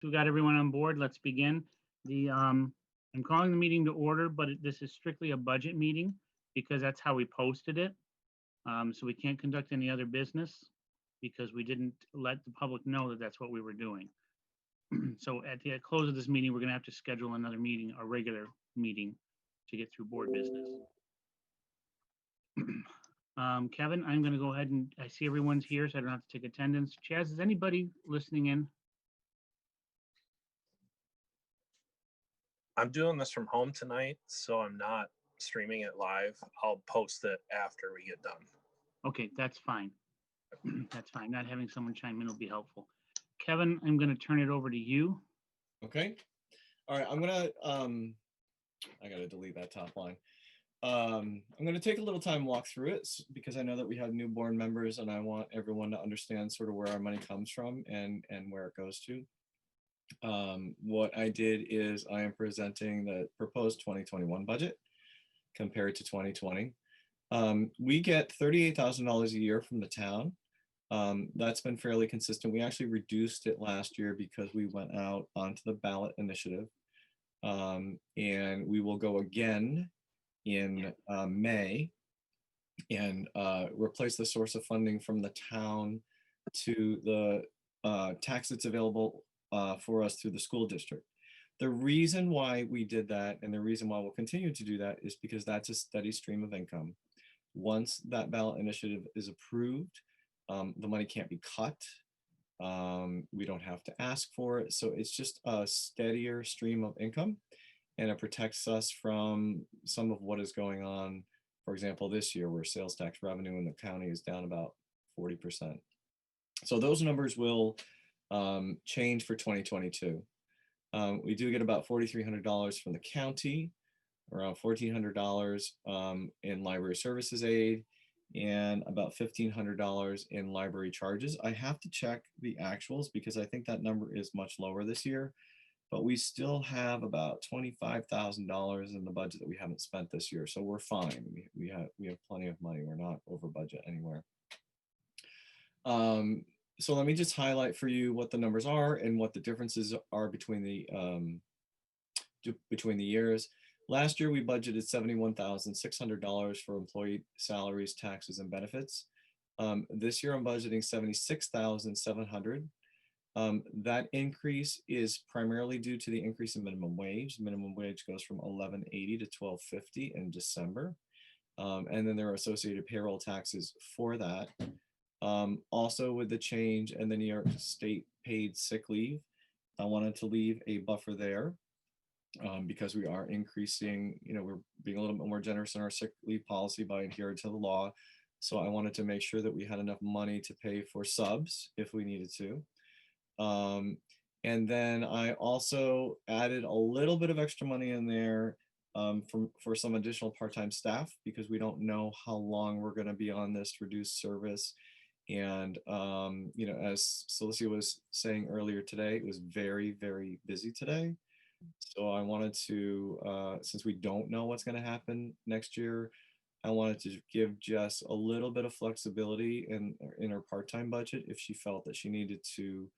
We got everyone on board. Let's begin. I'm calling the meeting to order, but this is strictly a budget meeting because that's how we posted it. So we can't conduct any other business because we didn't let the public know that that's what we were doing. So at the close of this meeting, we're gonna have to schedule another meeting, a regular meeting, to get through board business. Kevin, I'm gonna go ahead and I see everyone's here, so I don't have to take attendance. Chaz, is anybody listening in? I'm doing this from home tonight, so I'm not streaming it live. I'll post it after we get done. Okay, that's fine. That's fine. Not having someone chime in will be helpful. Kevin, I'm going to turn it over to you. Okay. All right. I got to delete that top line. I'm going to take a little time and walk through it because I know that we have new board members and I want everyone to understand sort of where our money comes from and where it goes to. What I did is I am presenting the proposed 2021 budget compared to 2020. We get $38,000 a year from the town. That's been fairly consistent. We actually reduced it last year because we went out onto the ballot initiative. And we will go again in May and replace the source of funding from the town to the tax that's available for us through the school district. The reason why we did that and the reason why we'll continue to do that is because that's a steady stream of income. Once that ballot initiative is approved, the money can't be cut. We don't have to ask for it. So it's just a steadier stream of income and it protects us from some of what is going on. For example, this year where sales tax revenue in the county is down about 40%. So those numbers will change for 2022. We do get about $4,300 from the county, around $1,400 in library services aid, and about $1,500 in library charges. I have to check the actuals because I think that number is much lower this year, but we still have about $25,000 in the budget that we haven't spent this year. So we're fine. We have plenty of money. We're not over budget anywhere. So let me just highlight for you what the numbers are and what the differences are between the years. Last year, we budgeted $71,600 for employee salaries, taxes, and benefits. This year, I'm budgeting $76,700. That increase is primarily due to the increase in minimum wage. Minimum wage goes from $11.80 to $12.50 in December. And then there are associated payroll taxes for that. Also with the change in the New York State paid sick leave, I wanted to leave a buffer there. Because we are increasing, we're being a little bit more generous in our sick leave policy by adhering to the law. So I wanted to make sure that we had enough money to pay for subs if we needed to. And then I also added a little bit of extra money in there for some additional part-time staff because we don't know how long we're going to be on this reduced service. And, as Celicia was saying earlier today, it was very, very busy today. So I wanted to, since we don't know what's going to happen next year, I wanted to give Jess a little bit of flexibility in her part-time budget if she felt that she needed to.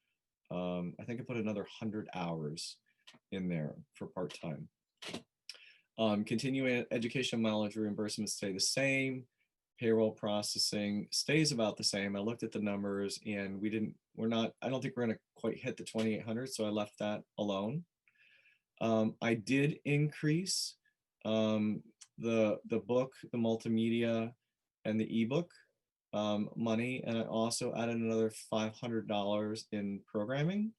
I think I put another 100 hours in there for part-time. Continuing education mileage reimbursements stay the same. Payroll processing stays about the same. I looked at the numbers and I don't think we're going to quite hit the 2,800, so I left that alone. I did increase the book, the multimedia, and the ebook money, and I also added another $500 in programming.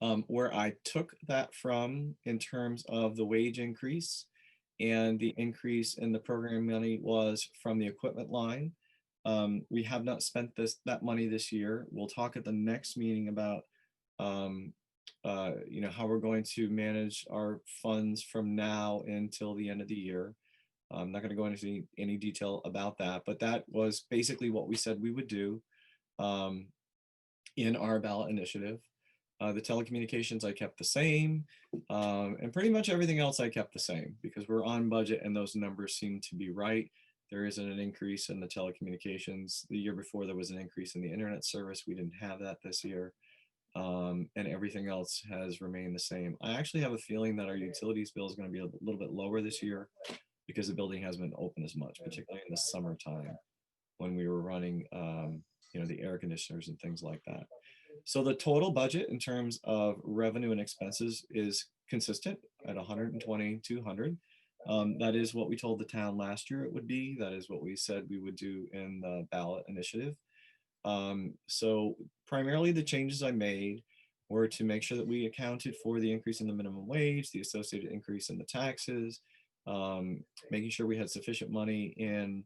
Where I took that from in terms of the wage increase and the increase in the program money was from the equipment line. We have not spent that money this year. We'll talk at the next meeting about how we're going to manage our funds from now until the end of the year. I'm not going to go into any detail about that, but that was basically what we said we would do in our ballot initiative. The telecommunications I kept the same, and pretty much everything else I kept the same because we're on budget and those numbers seem to be right. There isn't an increase in the telecommunications. The year before there was an increase in the internet service. We didn't have that this year. And everything else has remained the same. I actually have a feeling that our utilities bill is going to be a little bit lower this year because the building hasn't been open as much, particularly in the summertime when we were running, the air conditioners and things like that. So the total budget in terms of revenue and expenses is consistent at 120, 200. That is what we told the town last year it would be. That is what we said we would do in the ballot initiative. So primarily the changes I made were to make sure that we accounted for the increase in the minimum wage, the associated increase in the taxes, making sure we had sufficient money in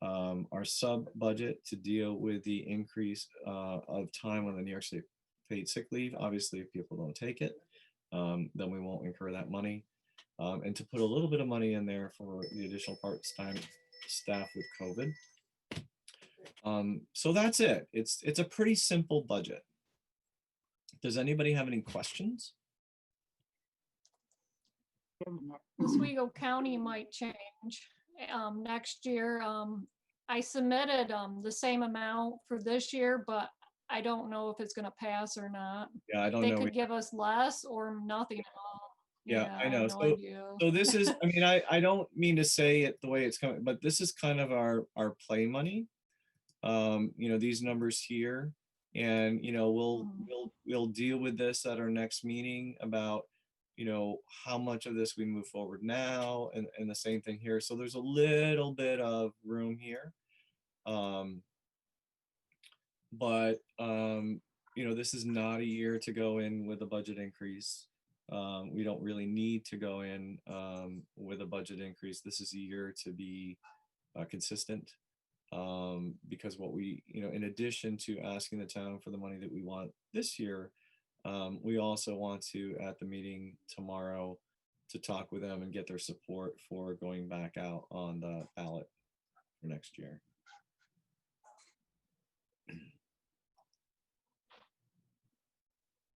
our sub budget to deal with the increase of time on the New York State paid sick leave. Obviously, if people don't take it, then we won't incur that money. And to put a little bit of money in there for the additional part-time staff with COVID. So that's it. It's a pretty simple budget. Does anybody have any questions? Oswego County might change next year. I submitted the same amount for this year, but I don't know if it's going to pass or not. Yeah, I don't They know. could give us less or nothing at all. Yeah, I have know. no idea. So this is, I mean, I don't mean to say it the way it's coming, but this is kind of our play money. These numbers here, and we'll deal with this at our next meeting about how much of this we move forward now, and the same thing here. So there's a little bit of room here, but this is not a year to go in with a budget increase. We don't really need to go in with a budget increase. This is a year to be consistent, because what we, in addition to asking the town for the money that we want this year, we also want to, at the meeting tomorrow, to talk with them and get their support for going back out on the ballot for next year.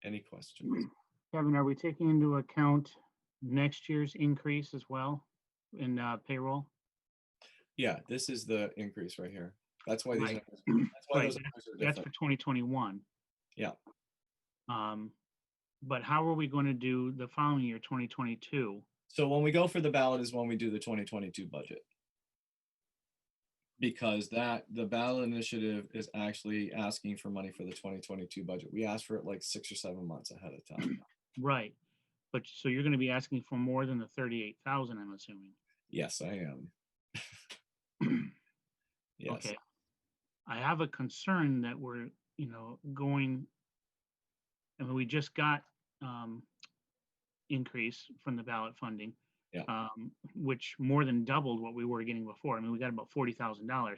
Any questions? Kevin, are we taking into account next year's increase as well in payroll? Yeah, this is the increase right here. That's why these Right. numbers, that's why Right, those numbers are That's for different. 2021. Yeah. But how are we going to do the following year, 2022? So when we go for the ballot is when we do the 2022 budget. Because the ballot initiative is actually asking for money for the 2022 budget. We asked for it like 6 or 7 months ahead of time. Right. But so you're going to be asking for more than the 38,000, I'm assuming. Yes, I am. Yes. Okay. I have a concern that we're, going, I mean, we just got increase from the ballot funding, Yeah. Which more than doubled what we were getting before. I mean, we got about $40,000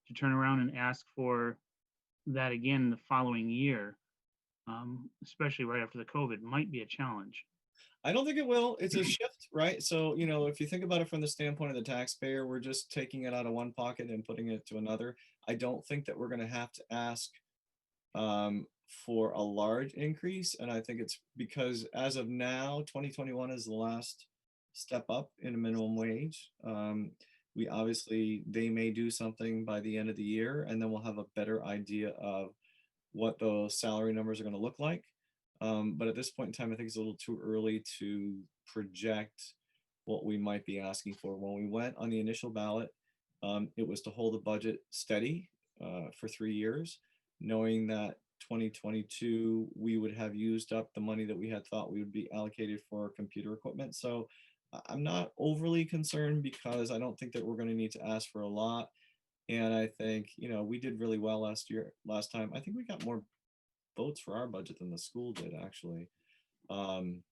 to turn around and ask for that again the following year, especially right after the COVID, might be a challenge. I don't think it will. It's a shift, right? So, if you think about it from the standpoint of the taxpayer, we're just taking it out of one pocket and putting it to another. I don't think that we're going to have to ask for a large increase. And I think it's because as of now, 2021 is the last step up in a minimum wage. We obviously, they may do something by the end of the year, and then we'll have a better idea of what those salary numbers are going to look like. But at this point in time, I think it's a little too early to project what we might be asking for. When we went on the initial ballot, it was to hold the budget steady for 3 years, knowing that 2022, we would have used up the money that we had thought we would be allocated for computer equipment. So I'm not overly concerned because I don't think that we're going to need to ask for a lot. And I think, we did really well last time. I think we got more votes for our budget than the school did, actually. And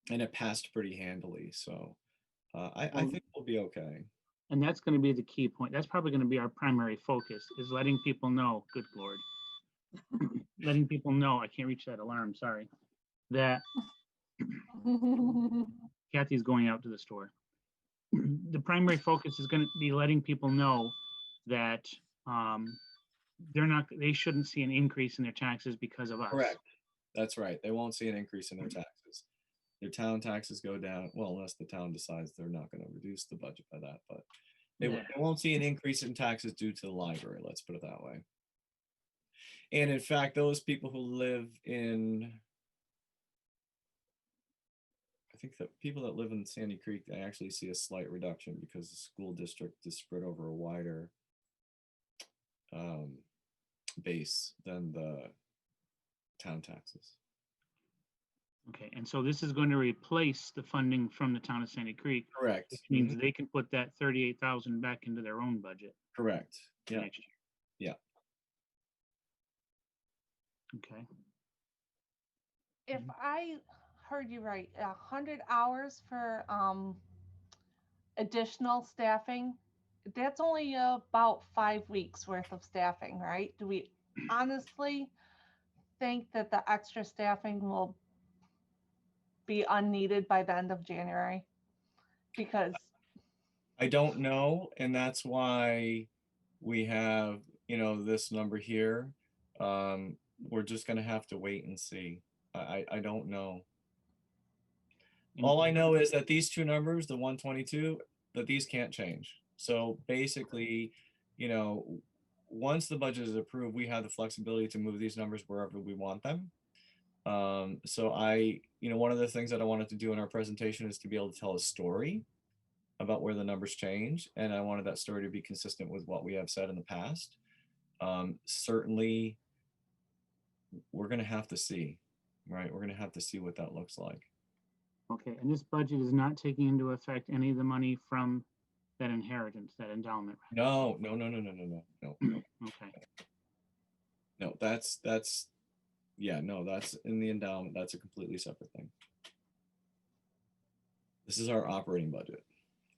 it passed pretty handily. So I think we'll be okay. And that's going to be the key point. That's probably going to be our primary focus, is letting people know, good Lord, letting people know, I can't reach that alarm, sorry, that Kathy's going out to the store. The primary focus is going to be letting people know that they shouldn't see an increase in their taxes because of us. Correct. That's right. They won't see an increase in their taxes. Their town taxes go down, well, unless the town decides they're not going to reduce the budget by that, but they won't see an increase in taxes due to the library, let's put it that way. And in fact, those people who live in, I think that people that live in Sandy Creek, they actually see a slight reduction because the school district is spread over a wider base than the town taxes. Okay, and so this is going to replace the funding from the town of Sandy Creek, Correct. which means they can put that 38,000 back into their own budget Correct. Yeah. next year. Yeah. Okay, If I heard you right, 100 hours for additional staffing, that's only about 5 weeks worth of staffing, right? Do we honestly think that the extra staffing will be unneeded by the end of January? Because I don't know, and that's why we have, this number here. We're just gonna have to wait and see. I don't know. All I know is that these two numbers, the 122, that these can't change. So basically, once the budget is approved, we have the flexibility to move these numbers wherever we want them. So one of the things that I wanted to do in our presentation is to be able to tell a story about where the numbers change. And I wanted that story to be consistent with what we have said in the past. Certainly, we're going to have to see, right? We're going to have to see what that looks like. okay, and this budget is not taking into effect any of the money from that inheritance, that endowment. No. Okay, No, that's in the endowment. That's a completely separate thing. This is our operating budget.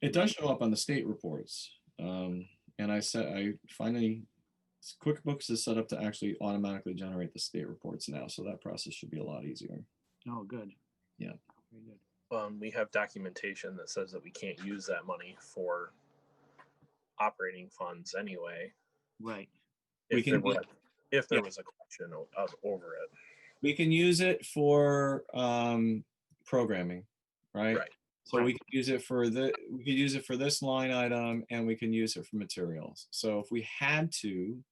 It does show up on the state reports. And I finally, QuickBooks is set up to actually automatically generate the state reports now. So that process should be a lot easier. oh, good. Yeah. Very good. We have documentation that says that we can't use that money for operating funds anyway. Right. We can If there was a question of over it. We can use it for programming, right? Right. So Right. we could use it for this line item, and we can use it for materials. So if we had to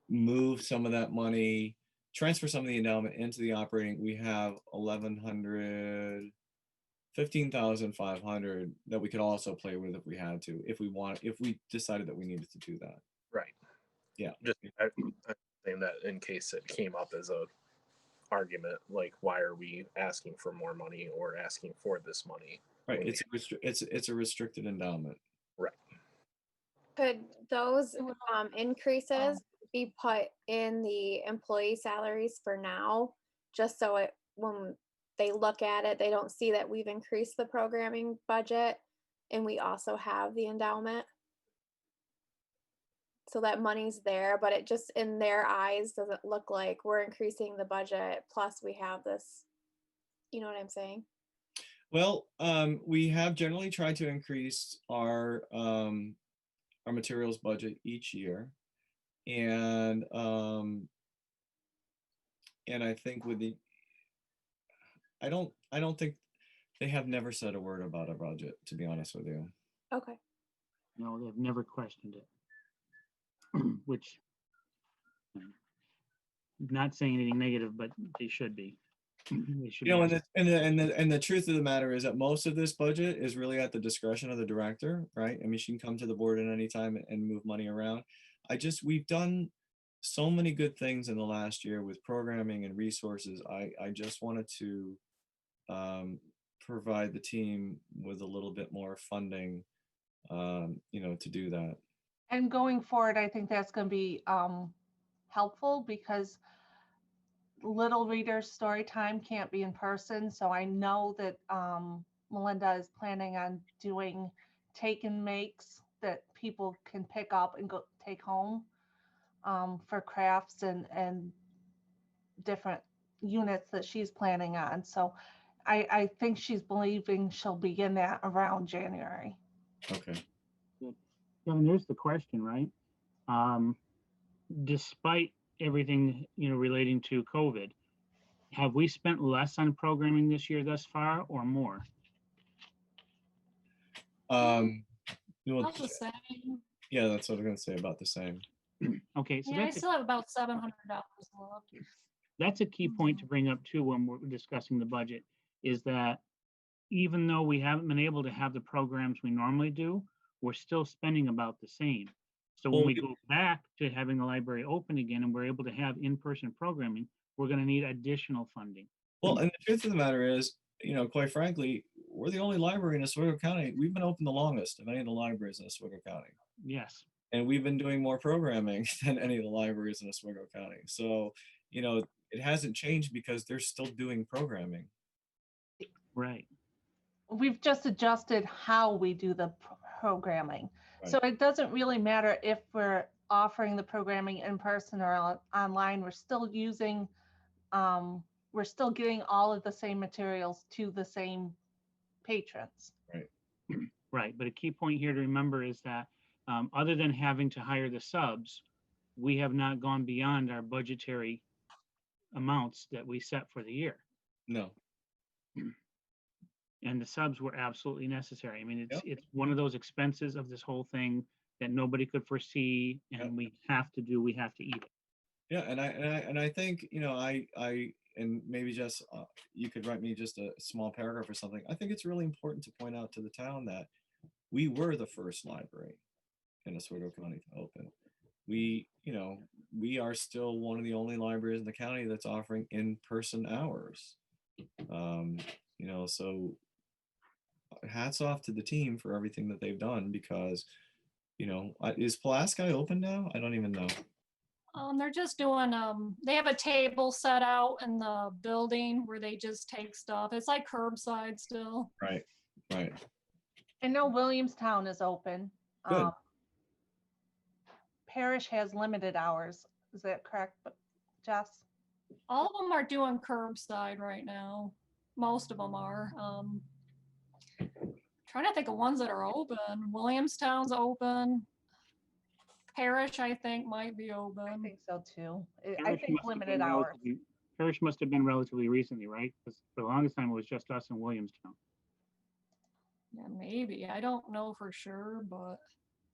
move some of that money, transfer some of the endowment into the operating, we have 1,100, 15,500 that we could also play with if we had to, if we decided that we needed to do that. Right. Yeah. Just I'm saying that in case it came up as a argument, like why are we asking for more money or asking for this money? Right. It's a restricted endowment. Right. Could those increases be put in the employee salaries for now, just so when they look at it, they don't see that we've increased the programming budget and we also have the endowment? So that money's there, but it just in their eyes doesn't look like we're increasing the budget. Plus we have this, you know what I'm saying? Well, we have generally tried to increase our materials budget each year, and I think I don't think they have never said a word about a budget, to be honest with you. Okay. No, they've never questioned it. Which, not saying anything negative, but they should be. They should be And the truth of the matter is that most of this budget is really at the discretion of the director, right? I mean, she can come to the board at any time and move money around. We've done so many good things in the last year with programming and resources. I just wanted to provide the team with a little bit more funding, to do that. and going forward, I think that's going to be helpful because Little Reader's story time can't be in person. So I know that Melinda is planning on doing take and makes that people can pick up and go take home for crafts and different units that she's planning on. So I think she's believing she'll begin that around January. Okay. Kevin, there's the question, right? Despite everything, relating to COVID, have we spent less on programming this year thus far or more? Well, About the same. yeah, that's what I'm going to say, about the same. Okay, so Yeah, I that's, still have about $700 left. that's a key point to bring up too when we're discussing the budget, is that even though we haven't been able to have the programs we normally do, we're still spending about the same. So when Well, we go back to having the library open again and we're able to have in-person programming, we're gonna need additional funding. Well, and the truth of the matter is, quite frankly, we're the only library in Oswego County. We've been open the longest of any of the libraries in Oswego County. Yes, And we've been doing more programming than any of the libraries in Oswego County. So, it hasn't changed because they're still doing programming. right. We've just adjusted how we do the programming. Right. So it doesn't really matter if we're offering the programming in person or online, we're still using, we're still getting all of the same materials to the same patrons. Right, but a key point here to remember is that other than having to hire the subs, we have not gone beyond our budgetary amounts that we set for the year. No. And the subs were absolutely necessary. I mean, Yep. it's one of those expenses of this whole thing that nobody could foresee, and Yep. we have to do, we have to eat it. Yeah, and I think, I and maybe just you could write me just a small paragraph or something. I think it's really important to point out to the town that we were the first library in Oswego County to open. We are still one of the only libraries in the county that's offering in-person hours. So hats off to the team for everything that they've done, because is Pulaski open now? I don't even know. They're just doing, they have a table set out in the building where they just take stuff. It's like curbside still. Right. I know Williamstown is open. Good. Parish has limited hours. Is that correct, Jess? All of them are doing curbside right now. Most of them are. Trying to think of ones that are open. Williamstown's open. Parish, I think, might be I open. think so too. I Parish think must have limited been hours. Parish must have been relatively recently, right? Because for the longest time, it was just us in Williamstown. Yeah, maybe. I don't know for sure, but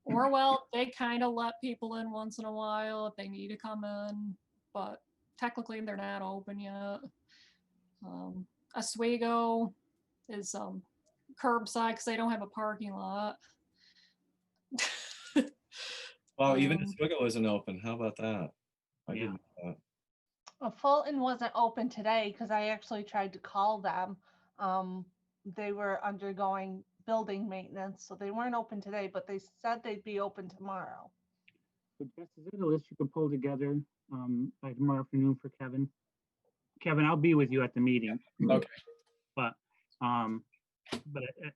Orwell, they kind of let people in once in a while if they need to come in, but technically they're not open yet. Oswego is curbside because they don't have a parking lot. Well, even Oswego isn't open. How about that? I Yeah. didn't know that. Well, Fulton wasn't open today because I actually tried to call them. They were undergoing building maintenance, so they weren't open today, but they said they'd be open tomorrow. So Jess, is there a list you could pull together by tomorrow afternoon for Kevin? Kevin, I'll be with you at the meeting. Okay. But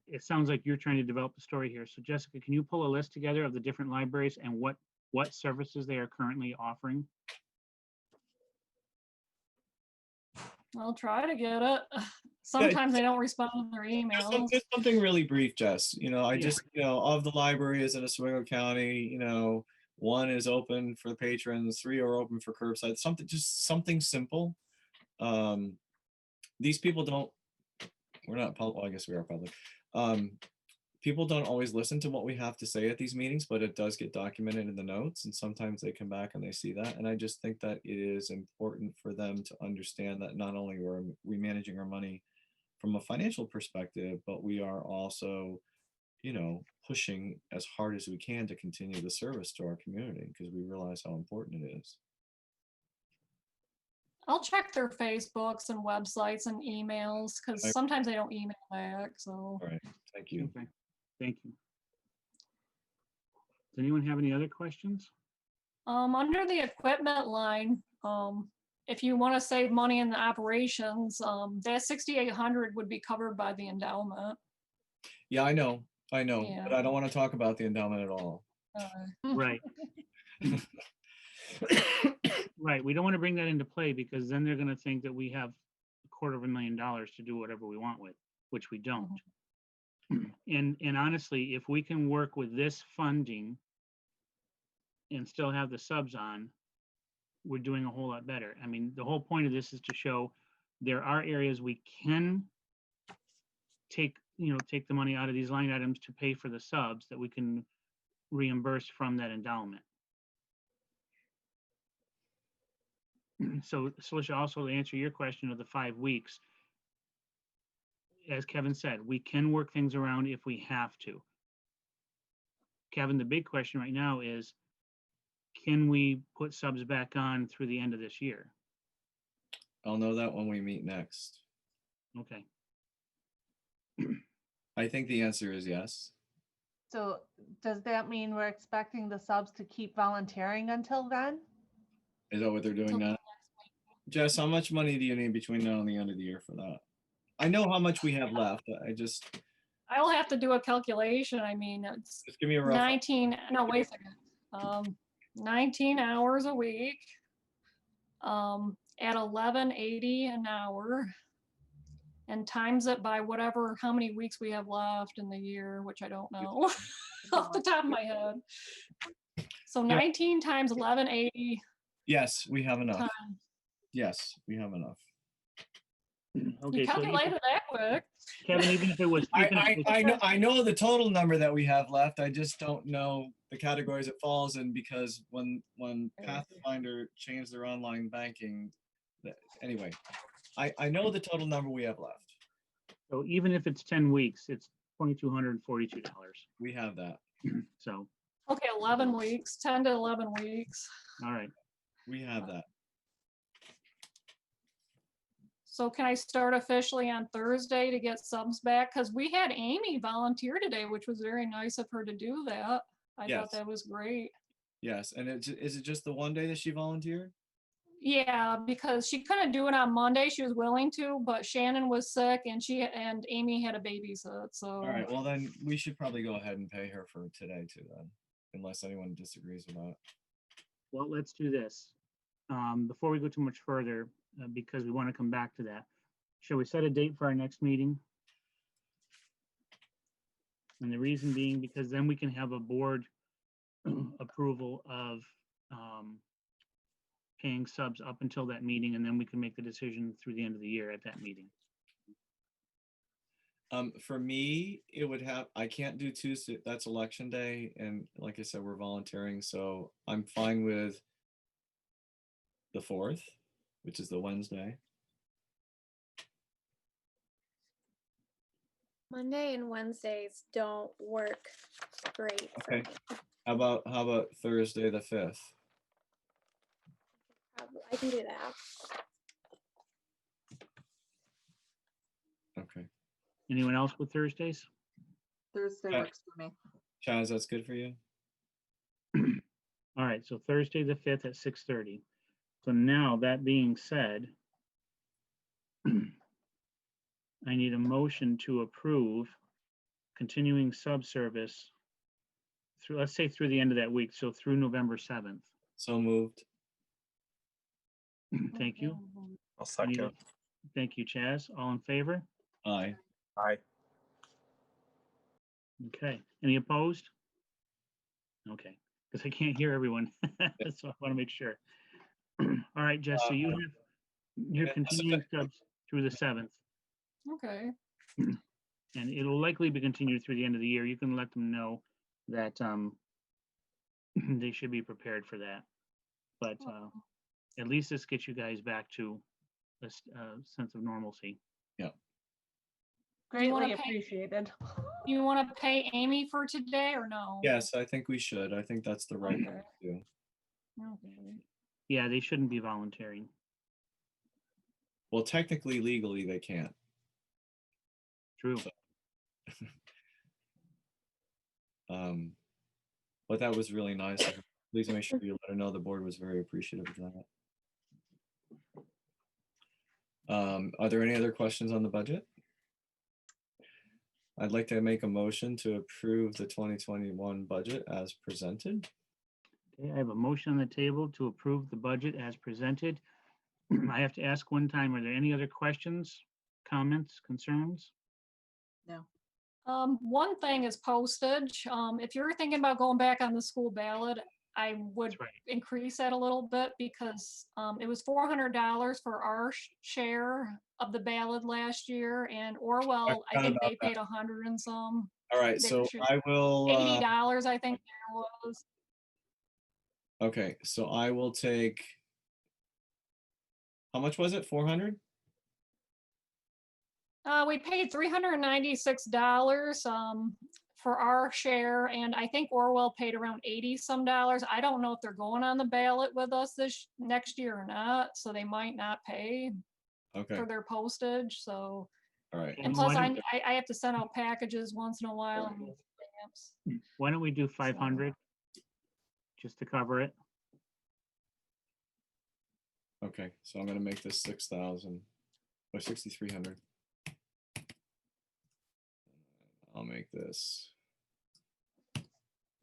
it sounds like you're trying to develop the story here. So Jessica, can you pull a list together of the different libraries and what services they are currently offering? I'll try to get it. Sometimes they don't respond to their emails. Just something really brief, Jess. Of the libraries in Oswego County, one is open for the patrons, 3 are open for curbside. Something simple. These people don't. We're not public. Well, I guess we are public. People don't always listen to what we have to say at these meetings, but it does get documented in the notes, and sometimes they come back and they see that. And I just think that it is important for them to understand that not only are we managing our money from a financial perspective, but we are also, pushing as hard as we can to continue the service to our community, because we realize how important it is. I'll check their Facebooks and websites and emails because sometimes they don't email back. So. All right. Thank you. Okay. Thank you. Does anyone have any other questions? Under the equipment line, if you want to save money in the operations, that 6,800 would be covered by the endowment. Yeah, I know, Yeah. but I don't want to talk about the endowment at all. Right. Right. We don't want to bring that into play because then they're going to think that we have $250,000 to do whatever we want with, which we don't. And honestly, if we can work with this funding and still have the subs on, we're doing a whole lot better. I mean, the whole point of this is to show there are areas we can take the money out of these line items to pay for the subs that we can reimburse from that endowment. So Celicia, also to answer your question of the 5 weeks, as Kevin said, we can work things around if we have to. Kevin, the big question right now is, can we put subs back on through the end of this year? I'll know that when we meet next. Okay. I think the answer is yes. So does that mean we're expecting the subs to keep volunteering until then? Is that what they're doing now? Jess, how much money do you need between now and the end of the year for that? I know how much we have left. I'll have to do a calculation. I mean, it's Just give me a rough. 19, no, wait a second. 19 hours a week, at 11.80 an hour, and times it by whatever, how many weeks we have left in the year, which I don't know off the top of my head. So 19 times 11.80 Yes, we have enough. times. Yes, we have enough. Okay, You so calculated that quick. Kevin, even if it was, I know the total number that we have left. I just don't know the categories it falls in, because when Pathfinder changed their online banking, anyway, I know the total number we have left. so even if it's 10 weeks, it's $2,242. We have that. So, Okay, 11 weeks, 10 to 11 weeks. all right. We have that. So can I start officially on Thursday to get subs back? Because we had Amy volunteer today, which was very nice of her to do that. I Yes. thought that was great. Yes, and is it just the one day that she volunteered? Yeah, because she couldn't do it on Monday. She was willing to, but Shannon was sick and Amy had a babysit. So All right, well then we should probably go ahead and pay her for today too then, unless anyone disagrees with that. Well, let's do this. Before we go too much further, because we want to come back to that, shall we set a date for our next meeting? And the reason being, because then we can have a board approval of paying subs up until that meeting, and then we can make the decision through the end of the year at that meeting. For me, it would have, I can't do Tuesday, that's election day, and like I said, we're volunteering, so I'm fine with the 4th, which is the Wednesday. Monday and Wednesdays don't work great for Okay. me. How about Thursday the 5th? I can do that. Okay. Anyone else with Thursdays? Thursday Okay. works for me. Chaz, that's good for you? All right, so Thursday the 5th at 6:30. So now, that being said, I need a motion to approve continuing subservice through, let's say through the end of that week, so through November 7th. So moved. Thank you. I'll I need second. Thank you, Chaz. All in favor? Aye. Aye. Okay. Any opposed? Okay, because I can't hear everyone. So I want to make sure. All right, Jess, so you have your Yeah, continuing subs through the 7th, okay. and it'll likely be continued through the end of the year. You can let them know that they should be prepared for that. But at least this gets you guys back to a sense of normalcy. Greatly wanna pay- appreciated. You want to pay Amy for today or no? Yes, I think we should. I think that's the right thing Okay. to do. Okay. Yeah, they shouldn't be volunteering. Well, technically, legally, they can't. True. But that was really nice. Please make sure you let her know the board was very appreciative of that. Are there any other questions on the budget? I'd like to make a motion to approve the 2021 budget as presented. Okay, I have a motion on the table to approve the budget as presented. I have to ask one time, are there any other questions, comments, concerns? No. One thing is postage. If you're thinking about going back on the school ballot, I would That's right. increase that a little bit because it was $400 for our share of the ballot last year, and Orwell, I forgot think about they paid 100 and some. All right, They so should- I will. $80, I think there was. Okay, so I will take How much was it? 400? We paid $396 for our share, and I think Orwell paid around 80 some dollars. I don't know if they're going on the ballot with us this next year or not, so they might not pay Okay. for their postage. So, All right. Okay, and well, plus why don't- I have to send out packages once in a while. And stamps. Why don't we do 500? Just to cover it. Okay. So I'm going to make this 6,000 or 6,300. I'll make this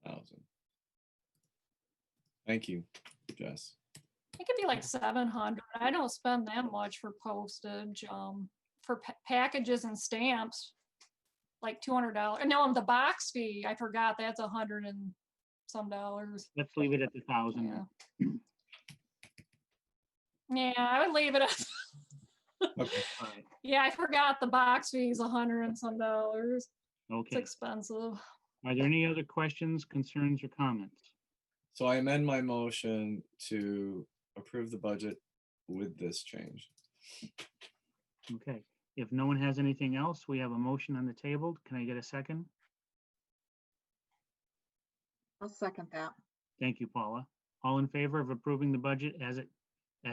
1,000. Thank you, Jess. It could be like 700. I don't spend that much for postage. For packages and stamps, like $200. No, the box fee, I forgot, that's $100 and some dollars. Let's leave it at the 1,000. Yeah. Yeah, I would leave it at. Okay. All right. Yeah, I forgot the box fee is $100 and some dollars. It's Okay. expensive. Are there any other questions, concerns, or comments? So I amend my motion to approve the budget with this change. Okay. If no one has anything else, we have a motion on the table. Can I get a second? I'll second that. Thank you, Paula. All in favor of approving the budget as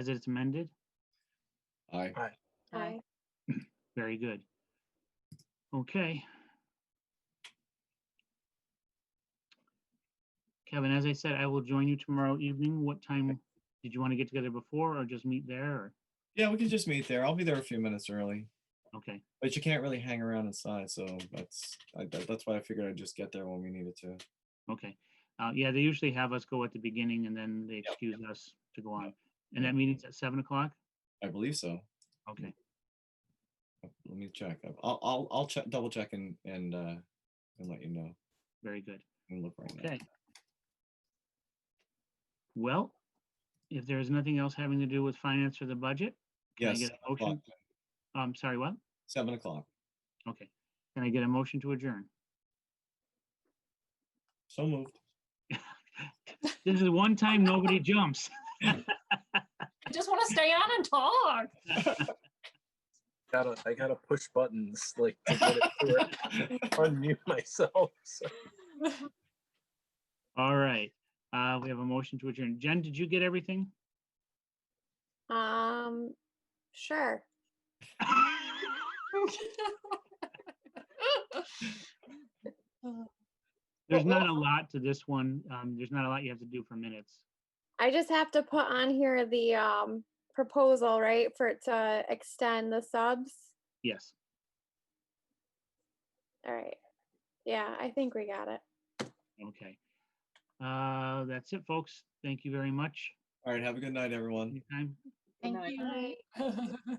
it's amended? Aye. Aye. Very good. Okay. Kevin, as I said, I will join you tomorrow evening. What time did you want to get together before or just meet there? Or? Yeah, we can just meet there. I'll be there a few minutes early, Okay, but you can't really hang around inside. So that's why I figured I'd just get there when we needed to. okay. Yeah, they usually have us go at the beginning and then they excuse us to go on. And that meeting's at 7 o'clock? I believe so. Okay, Let me check. I'll check, double check and let you know. very good. And look right now. Okay. Well, if there's nothing else having to do with finance or the budget, can I Yes. get a motion? Sorry, what? 7 o'clock. Okay. Can I get a motion to adjourn? So moved. This is one time nobody jumps. I just want to stay on and talk. I gotta push buttons like to get it to unmute myself. So. All right. We have a motion to adjourn. Jen, did you get everything? Sure. There's not a lot to this one. There's not a lot you have to do for minutes. I just have to put on here the proposal, right, for it to extend the subs. Yes. All right. Yeah, I think we got it. Okay. That's it, folks. Thank you very much. All right. Have a good night, everyone. Anytime. Good Thank night. you. All right.